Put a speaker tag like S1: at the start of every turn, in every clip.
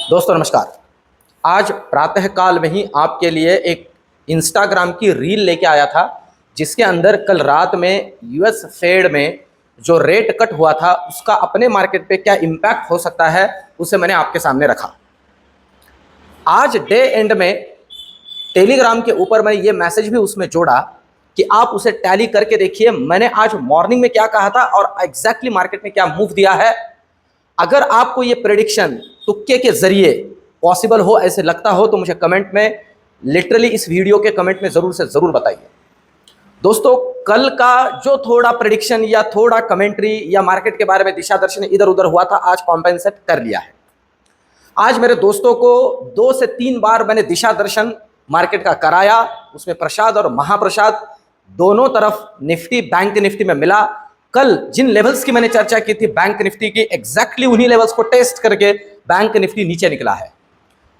S1: दोस्तों नमस्कार। आज प्रातः काल में ही आपके लिए एक इंस्टाग्राम की रील लेके आया था, जिसके अंदर कल रात में यूएस फेड में जो रेट कट हुआ था उसका अपने मार्केट पे क्या इम्पैक्ट हो सकता है, उसे मैंने आपके सामने रखा। आज डे एंड में टेलीग्राम के ऊपर मैंने ये मैसेज भी उसमें जोड़ा कि आप उसे टैली करके देखिए, मैंने आज मॉर्निंग में क्या कहा था और एग्जैक्टली मार्केट में क्या मूव दिया है। अगर आपको ये प्रेडिक्शन तुक्के के जरिए पॉसिबल हो, ऐसे लगता हो, तो मुझे कमेंट में, लिटरली इस वीडियो के कमेंट में जरूर से जरूर बताइए। दोस्तों, कल का जो थोड़ा प्रेडिक्शन या थोड़ा कमेंट्री या मार्केट के बारे में दिशा दर्शन इधर उधर हुआ था, आज कॉम्पेंसेट कर लिया है। आज मेरे दोस्तों को 2 से 3 बार मैंने दिशा दर्शन मार्केट का कराया, उसमें प्रसाद और महाप्रसाद दोनों तरफ निफ्टी बैंक निफ्टी में मिला। कल जिन लेवल्स की मैंने चर्चा की थी बैंक निफ्टी की, एग्जैक्टली उन्हीं लेवल्स को टेस्ट करके बैंक निफ्टी नीचे निकला है।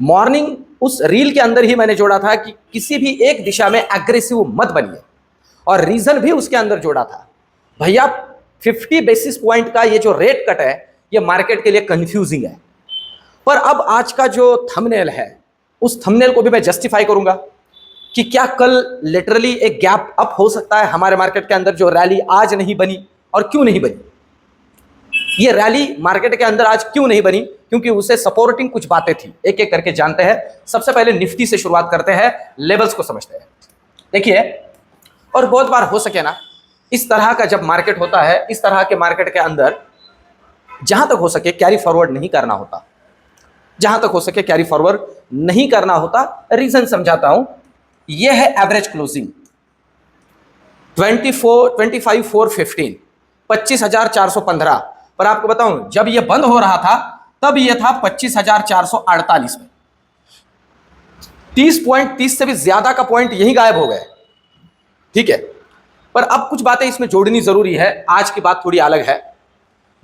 S1: मॉर्निंग उस रील के अंदर ही मैंने जोड़ा था कि किसी भी एक दिशा में एग्रेसिव मत बनिए, और रीजन भी उसके अंदर जोड़ा था। भैया 50 बेसिस पॉइंट का ये जो रेट कट है, ये मार्केट के लिए कंफ्यूजिंग है। पर अब आज का जो थंबनेल है, उस थंबनेल को भी मैं जस्टिफाई करूंगा कि क्या कल लिटरली एक गैप अप हो सकता है हमारे मार्केट के अंदर, जो रैली आज नहीं बनी, और क्यों नहीं बनी। ये रैली मार्केट के अंदर आज क्यों नहीं बनी, क्योंकि उसे सपोर्टिंग कुछ बातें थी। एक एक करके जानते हैं। सबसे पहले निफ्टी से शुरुआत करते हैं, लेवल्स को समझते हैं। देखिए, और बहुत बार हो सके ना, इस तरह का जब मार्केट होता है, इस तरह के मार्केट के अंदर जहां तक हो सके कैरी फॉरवर्ड नहीं करना होता। जहां तक हो सके कैरी फॉरवर्ड नहीं करना होता। रीजन समझाता हूं। यह है एवरेज क्लोजिंग 25,415, 25,415। पर आपको बताऊं, जब यह बंद हो रहा था तब यह था 25,448 में। 30 से भी ज्यादा का पॉइंट यही गायब हो गए। ठीक है, पर अब कुछ बातें इसमें जोड़नी जरूरी है। आज की बात थोड़ी अलग है।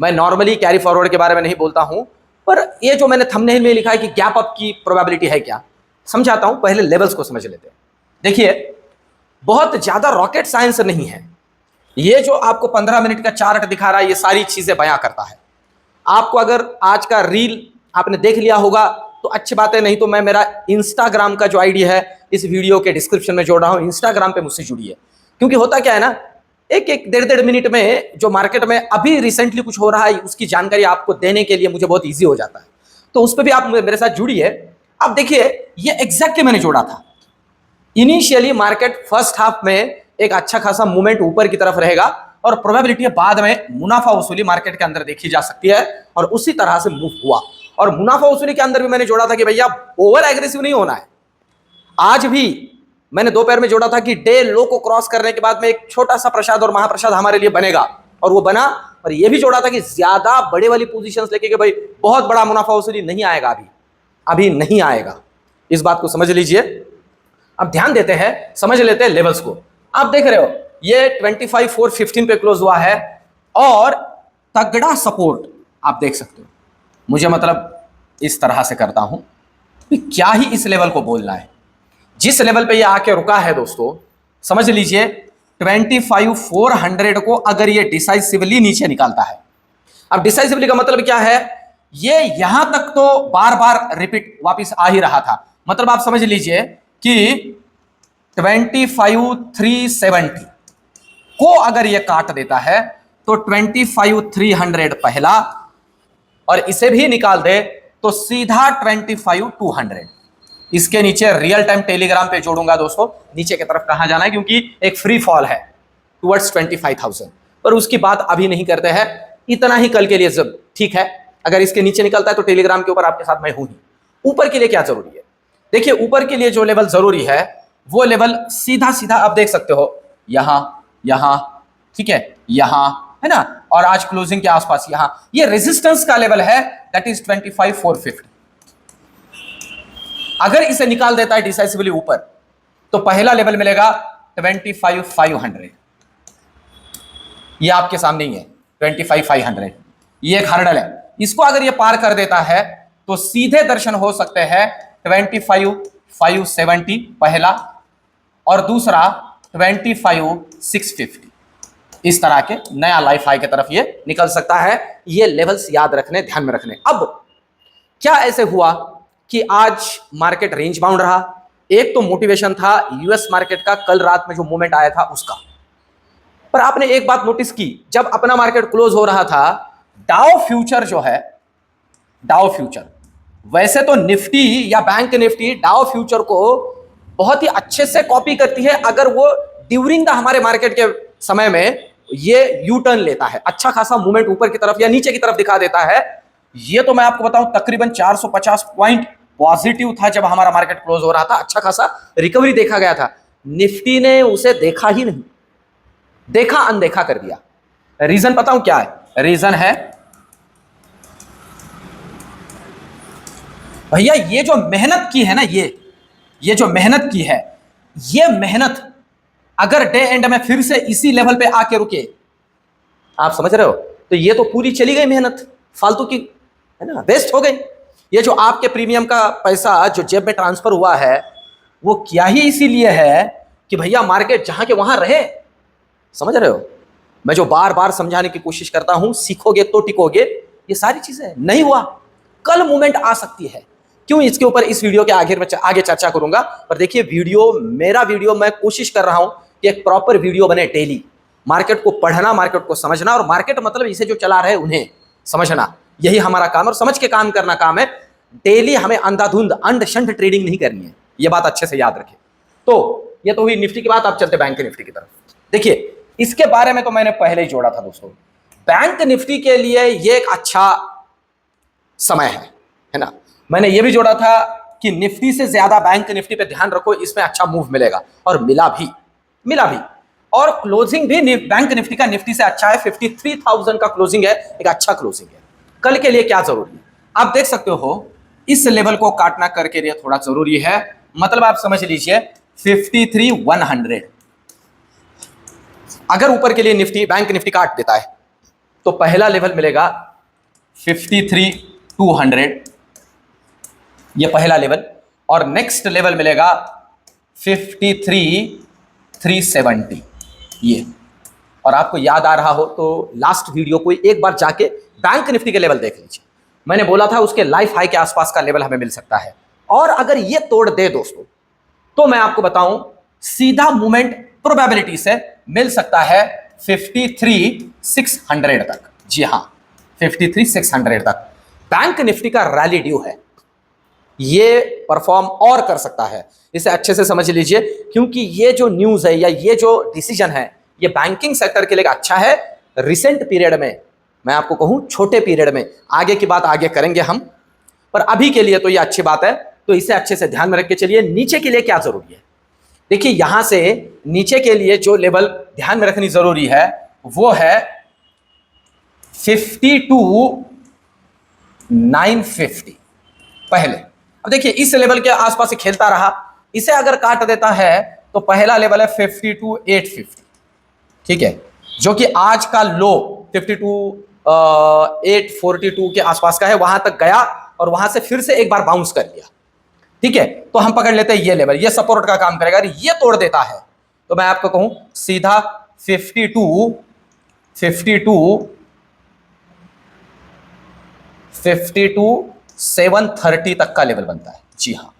S1: मैं नॉर्मली कैरी फॉरवर्ड के बारे में नहीं बोलता हूं, पर ये जो मैंने थंबनेल में लिखा है कि गैप अप की प्रोबेबिलिटी है क्या, समझाता हूं। पहले लेवल्स को समझ लेते हैं। देखिए, बहुत ज्यादा रॉकेट साइंस नहीं है। ये जो आपको 15 मिनट का चार्ट दिखा रहा है, ये सारी चीजें बयां करता है। आपको अगर आज का रील आपने देख लिया होगा तो अच्छी बात है, नहीं तो मैं मेरा इंस्टाग्राम का जो आईडी है इस वीडियो के डिस्क्रिप्शन में जोड़ रहा हूं। इंस्टाग्राम पे मुझसे जुड़िए, क्योंकि होता क्या है ना, एक डेढ़ मिनट में जो मार्केट में अभी रिसेंटली कुछ हो रहा है, उसकी जानकारी आपको देने के लिए मुझे बहुत ईजी हो जाता है। तो उस पर भी आप मेरे साथ जुड़िए। अब देखिए, ये एग्जैक्टली मैंने जोड़ा था। इनिशियली मार्केट फर्स्ट हाफ में एक अच्छा खासा मूवमेंट ऊपर की तरफ रहेगा, और प्रोबेबिलिटी बाद में मुनाफा वसूली मार्केट के अंदर देखी जा सकती है, और उसी तरह से मूव हुआ। और मुनाफा वसूली के अंदर भी मैंने जोड़ा था कि भैया ओवर एग्रेसिव नहीं होना है। आज भी मैंने दोपहर में जोड़ा था कि डे लो को क्रॉस करने के बाद में एक छोटा सा प्रसाद और महाप्रसाद हमारे लिए बनेगा, और वो बना। और ये भी जोड़ा था कि ज्यादा बड़े वाली पोजीशंस लेके कि भाई बहुत बड़ा मुनाफा वसूली नहीं आएगा, अभी नहीं आएगा। इस बात को समझ लीजिए। अब ध्यान देते हैं, समझ लेते हैं लेवल्स को। आप देख रहे हो, ये 25,415 पे क्लोज हुआ है, और तगड़ा सपोर्ट आप देख सकते हो। मुझे मतलब इस तरह से करता हूं कि क्या ही इस लेवल को बोलना है। जिस लेवल पे ये आके रुका है दोस्तों, समझ लीजिए 25,400 को अगर ये डिसाइसिवली नीचे निकालता है। अब डिसाइसिवली का मतलब क्या है, ये यहां तक तो बार बार रिपीट वापिस आ ही रहा था। मतलब आप समझ लीजिए कि 25,370 को अगर ये काट देता है तो 25,300 पहला, और इसे भी निकाल दे तो सीधा 25,200। इसके नीचे रियल टाइम टेलीग्राम पे जोड़ूंगा दोस्तों, नीचे की तरफ कहां जाना है, क्योंकि एक फ्री फॉल है टुवर्ड्स 25,000। पर उसकी बात अभी नहीं करते हैं। इतना ही कल के लिए जब ठीक है, अगर इसके नीचे निकलता है तो टेलीग्राम के ऊपर आपके साथ मैं हूं ही। ऊपर के लिए क्या जरूरी है, देखिए ऊपर के लिए जो लेवल जरूरी है वो लेवल सीधा सीधा आप देख सकते हो, यहां यहां, ठीक है, यहां, है ना, और आज क्लोजिंग के आसपास यहां। ये रेजिस्टेंस का लेवल है, दैट इज 25,450। अगर इसे निकाल देता है डिसाइसिवली ऊपर, तो पहला लेवल मिलेगा 25,500। ये आपके सामने ही है 25,500। ये एक हर्डल है। इसको अगर ये पार कर देता है तो सीधे दर्शन हो सकते हैं 25,570 पहला, और दूसरा 25,650। इस तरह के नया लाइफ हाई की तरफ ये निकल सकता है। ये लेवल्स याद रखने, ध्यान में रखने। अब क्या ऐसे हुआ कि आज मार्केट रेंज बाउंड रहा? एक तो मोटिवेशन था यूएस मार्केट का, कल रात में जो मूवमेंट आया था उसका। पर आपने एक बात नोटिस की, जब अपना मार्केट क्लोज हो रहा था, डाउ फ्यूचर जो है, डाउ फ्यूचर, वैसे तो निफ्टी या बैंक निफ्टी डाउ फ्यूचर को बहुत ही अच्छे से कॉपी करती है अगर वो ड्यूरिंग द हमारे मार्केट के समय में ये यू टर्न लेता है, अच्छा खासा मूवमेंट ऊपर की तरफ या नीचे की तरफ दिखा देता है। ये तो मैं आपको बताऊं तकरीबन 450 पॉइंट पॉजिटिव था जब हमारा मार्केट क्लोज हो रहा था, अच्छा खासा रिकवरी देखा गया था। निफ्टी ने उसे देखा ही नहीं, देखा अनदेखा कर दिया। रीजन बताऊं क्या है? रीजन है भैया ये जो मेहनत की है ना, ये जो मेहनत की है, ये मेहनत अगर डे एंड में फिर से इसी लेवल पे आके रुके, आप समझ रहे हो, तो ये तो पूरी चली गई मेहनत, फालतू की है ना, वेस्ट हो गई। ये जो आपके प्रीमियम का पैसा जो जेब में ट्रांसफर हुआ है, वो क्या ही इसीलिए है कि भैया मार्केट जहां के वहां रहे। समझ रहे हो? मैं जो बार बार समझाने की कोशिश करता हूं, सीखोगे तो टिकोगे, ये सारी चीजें नहीं हुआ, कल मूवमेंट आ सकती है। क्यों? इसके ऊपर इस वीडियो के आगे चर्चा करूंगा। पर देखिए मेरा वीडियो मैं कोशिश कर रहा हूं कि एक प्रॉपर वीडियो बने डेली, मार्केट को पढ़ना, मार्केट को समझना, और मार्केट मतलब इसे जो चला रहे उन्हें समझना, यही हमारा काम और समझ के काम करना काम है। डेली हमें अंधाधुंध अंड शंड ट्रेडिंग नहीं करनी है, ये बात अच्छे से याद रखें। तो ये तो हुई निफ्टी की बात, अब चलते बैंक निफ्टी की तरफ। देखिए इसके बारे में तो मैंने पहले ही जोड़ा था दोस्तों, बैंक निफ्टी के लिए ये एक अच्छा समय है ना। मैंने ये भी जोड़ा था कि निफ्टी से ज्यादा बैंक निफ्टी पे ध्यान रखो, इसमें अच्छा मूव मिलेगा, और मिला भी। और क्लोजिंग भी बैंक निफ्टी का निफ्टी से अच्छा है, 53,000 का क्लोजिंग है, एक अच्छा क्लोजिंग है। कल के लिए क्या जरूरी है आप देख सकते हो, इस लेवल को काटना करके लिए थोड़ा जरूरी है, मतलब आप समझ लीजिए 53,100। अगर ऊपर के लिए निफ्टी बैंक निफ्टी काट देता है तो पहला लेवल मिलेगा 53,200, ये पहला लेवल, और नेक्स्ट लेवल मिलेगा 53,370 ये। और आपको याद आ रहा हो तो लास्ट वीडियो को एक बार जाके बैंक निफ्टी के लेवल देख लीजिए, मैंने बोला था उसके लाइफ हाई के आसपास का लेवल हमें मिल सकता है। और अगर ये तोड़ दे दोस्तों, तो मैं आपको बताऊं सीधा मूवमेंट प्रोबेबिलिटी से मिल सकता है 53,600 तक। जी हां, 53,600 तक बैंक निफ्टी का रैली ड्यू है, ये परफॉर्म और कर सकता है, इसे अच्छे से समझ लीजिए, क्योंकि ये जो न्यूज है या ये जो डिसीजन है, ये बैंकिंग सेक्टर के लिए अच्छा है। रिसेंट पीरियड में मैं आपको कहूं, छोटे पीरियड में, आगे की बात आगे करेंगे हम, पर अभी के लिए तो ये अच्छी बात है, तो इसे अच्छे से ध्यान में रख के चलिए। नीचे के लिए क्या जरूरी है? देखिए यहां से नीचे के लिए जो लेवल ध्यान में रखनी जरूरी है वो है 52,950 पहले। अब देखिए इस लेवल के आसपास खेलता रहा, इसे अगर काट देता है तो पहला लेवल है 52,850, ठीक है, जो कि आज का लो 52,842 के आसपास का है, वहां तक गया और वहां से फिर से एक बार बाउंस कर लिया, ठीक है। तो हम पकड़ लेते हैं ये लेवल, ये सपोर्ट का काम करेगा। अगर ये तोड़ देता है तो मैं आपको कहूं सीधा 52,730 तक का लेवल बनता है। जी हाँ,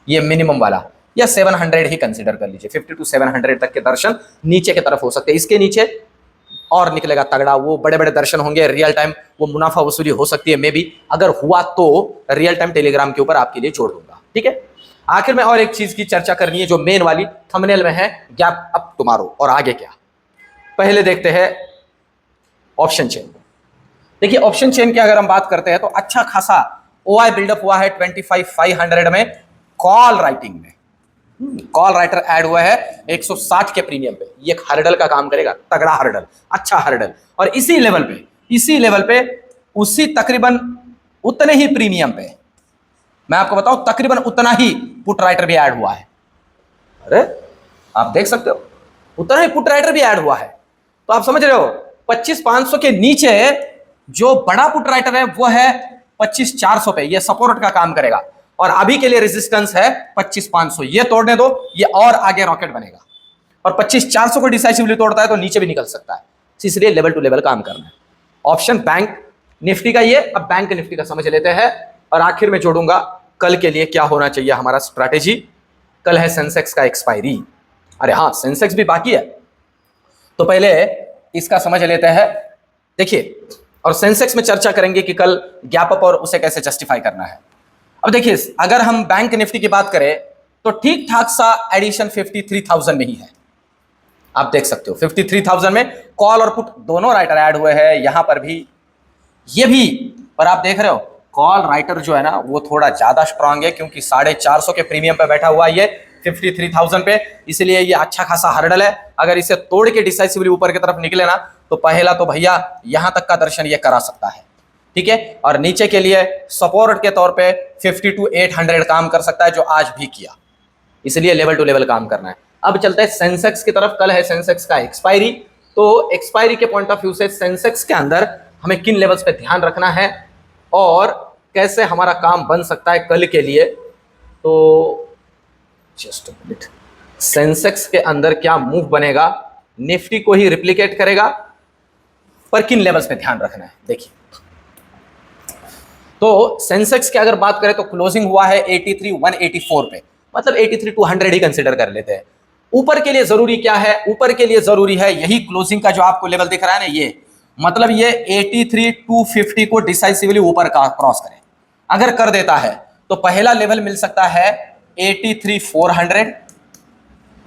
S1: ये मिनिमम वाला, या 700 ही कंसीडर कर लीजिए, 52,700 तक के दर्शन नीचे की तरफ हो सकते हैं। इसके नीचे और निकलेगा तगड़ा, वो बड़े बड़े दर्शन होंगे, रियल टाइम वो मुनाफा वसूली हो सकती है, मे बी अगर हुआ तो रियल टाइम टेलीग्राम के ऊपर आपके लिए छोड़ दूंगा, ठीक है। आखिर में और एक चीज की चर्चा करनी है जो मेन वाली थंबनेल में है, गैप अप टुमारो, और आगे क्या। पहले देखते हैं ऑप्शन चेन। देखिए ऑप्शन चेन की अगर हम बात करते हैं तो अच्छा खासा ओआई बिल्डअप हुआ है 25,500 में, कॉल राइटिंग में कॉल राइटर ऐड हुआ है 160 के प्रीमियम पे। ये एक हर्डल का काम करेगा, तगड़ा हर्डल, अच्छा हर्डल, और इसी लेवल पे उसी तकरीबन उतने ही प्रीमियम पे, मैं आपको बताऊं तकरीबन उतना ही पुट राइटर भी ऐड हुआ है। अरे आप देख सकते हो उतना ही पुट राइटर भी ऐड हुआ है, तो आप समझ रहे हो 25,500 के नीचे जो बड़ा पुट राइटर है वो है 25,400 पे, ये सपोर्ट का काम करेगा। और अभी के लिए रेजिस्टेंस है 25,500, ये तोड़ने दो, ये और आगे रॉकेट बनेगा, और 25,400 को डिसाइसिवली तोड़ता है तो नीचे भी निकल सकता है, इसलिए लेवल टू लेवल काम करना है। ऑप्शन बैंक निफ्टी का ये, अब बैंक निफ्टी का समझ लेते हैं। और आखिर में जोड़ूंगा कल के लिए क्या होना चाहिए हमारा स्ट्रैटेजी। कल है सेंसेक्स का एक्सपायरी। अरे हाँ, सेंसेक्स भी बाकी है, तो पहले इसका समझ लेते हैं। देखिए, और सेंसेक्स में चर्चा करेंगे कि कल गैप अप और उसे कैसे जस्टिफाई करना है। अब देखिए, अगर हम बैंक निफ्टी की बात करें तो ठीक ठाक सा एडिशन 53,000 में ही है। आप देख सकते हो 53,000 में कॉल और पुट दोनों राइटर ऐड हुए हैं, यहां पर भी, ये भी। पर आप देख रहे हो कॉल राइटर जो है ना वो थोड़ा ज्यादा स्ट्रांग है, क्योंकि 450 के प्रीमियम पे बैठा हुआ है ये 53,000 पे, इसलिए ये अच्छा खासा हर्डल है। अगर इसे तोड़ के डिसाइसिवली ऊपर की तरफ निकले ना तो पहला तो भैया यहां तक का दर्शन ये करा सकता है, ठीक है। और नीचे के लिए सपोर्ट के तौर पे 52,800 काम कर सकता है, जो आज भी किया, इसलिए लेवल टू लेवल काम करना है। अब चलते हैं सेंसेक्स की तरफ। कल है सेंसेक्स का एक्सपायरी, तो एक्सपायरी के पॉइंट ऑफ व्यू से सेंसेक्स के अंदर हमें किन लेवल्स पे ध्यान रखना है और कैसे हमारा काम बन सकता है कल के लिए। तो जस्ट मिनट, सेंसेक्स के अंदर क्या मूव बनेगा, निफ्टी को ही रिप्लिकेट करेगा, पर किन लेवल्स पे ध्यान रखना है देखिए। तो सेंसेक्स की अगर बात करें तो क्लोजिंग हुआ है 83,184 पे, मतलब 83,200 ही कंसीडर कर लेते हैं। ऊपर के लिए जरूरी क्या है, ऊपर के लिए जरूरी है यही क्लोजिंग का जो आपको लेवल दिख रहा है ना, ये मतलब ये 83,250 को डिसाइसिवली ऊपर का क्रॉस करे। अगर कर देता है तो पहला लेवल मिल सकता है 83,400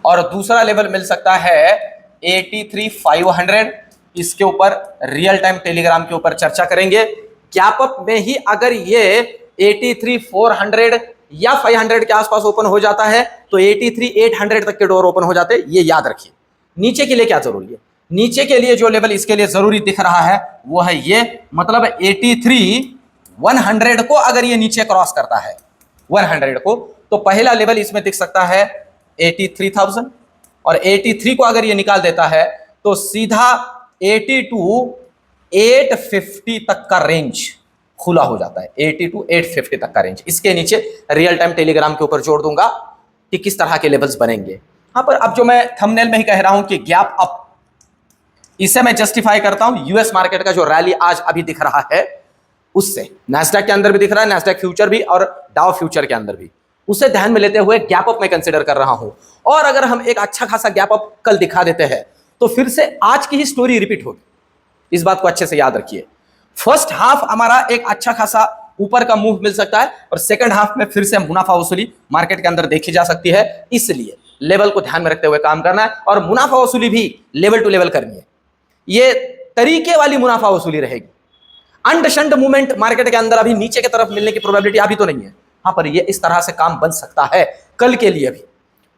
S1: और दूसरा लेवल मिल सकता है 83,500। इसके ऊपर रियल टाइम टेलीग्राम के ऊपर चर्चा करेंगे। गैप अप में ही अगर ये 83,400 या 500 के आसपास ओपन हो जाता है तो 83,800 तक के डोर ओपन हो जाते हैं, ये याद रखिए। नीचे के लिए क्या जरूरी है, नीचे के लिए जो लेवल इसके लिए जरूरी दिख रहा है वो है ये, मतलब 83,100 को अगर ये नीचे क्रॉस करता है 100 को, तो पहला लेवल इसमें दिख सकता है 83,000 और 83 को अगर ये निकाल देता है तो सीधा 82,850 तक का रेंज खुला हो जाता है, 82,850 तक का रेंज। इसके नीचे रियल टाइम टेलीग्राम के ऊपर जोड़ दूंगा कि किस तरह के लेवल्स बनेंगे। हाँ, पर अब जो मैं थंबनेल में ही कह रहा हूं कि गैप अप, इसे मैं जस्टिफाई करता हूं यूएस मार्केट का जो रैली आज अभी दिख रहा है उससे। नैस्डैक के अंदर भी दिख रहा है, नैस्डैक फ्यूचर भी और डाउ फ्यूचर के अंदर भी, उसे ध्यान में लेते हुए गैप अप में कंसीडर कर रहा हूं। और अगर हम एक अच्छा खासा गैप अप कल दिखा देते हैं तो फिर से आज की ही स्टोरी रिपीट होगी। इस बात को अच्छे से याद रखिए। फर्स्ट हाफ हमारा एक अच्छा खासा ऊपर का मूव मिल सकता है और सेकंड हाफ में फिर से मुनाफा वसूली मार्केट के अंदर देखी जा सकती है, इसलिए लेवल को ध्यान में रखते हुए काम करना है और मुनाफा वसूली भी लेवल टू लेवल करनी है। ये तरीके वाली मुनाफा वसूली रहेगी। अंड शंड मूवमेंट मार्केट के अंदर अभी नीचे की तरफ मिलने की प्रोबेबिलिटी अभी तो नहीं है, हाँ, पर ये इस तरह से काम बन सकता है कल के लिए भी।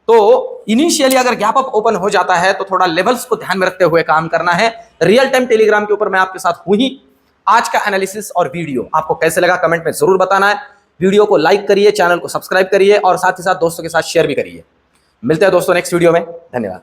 S1: तो इनिशियली अगर गैप अप ओपन हो जाता है तो थोड़ा लेवल्स को ध्यान में रखते हुए काम करना है। रियल टाइम टेलीग्राम के ऊपर मैं आपके साथ हूं ही। आज का एनालिसिस और वीडियो आपको कैसे लगा कमेंट में जरूर बताना है। वीडियो को लाइक करिए, चैनल को सब्सक्राइब करिए और साथ ही साथ दोस्तों के साथ शेयर भी करिए। मिलते हैं दोस्तों नेक्स्ट वीडियो में, धन्यवाद।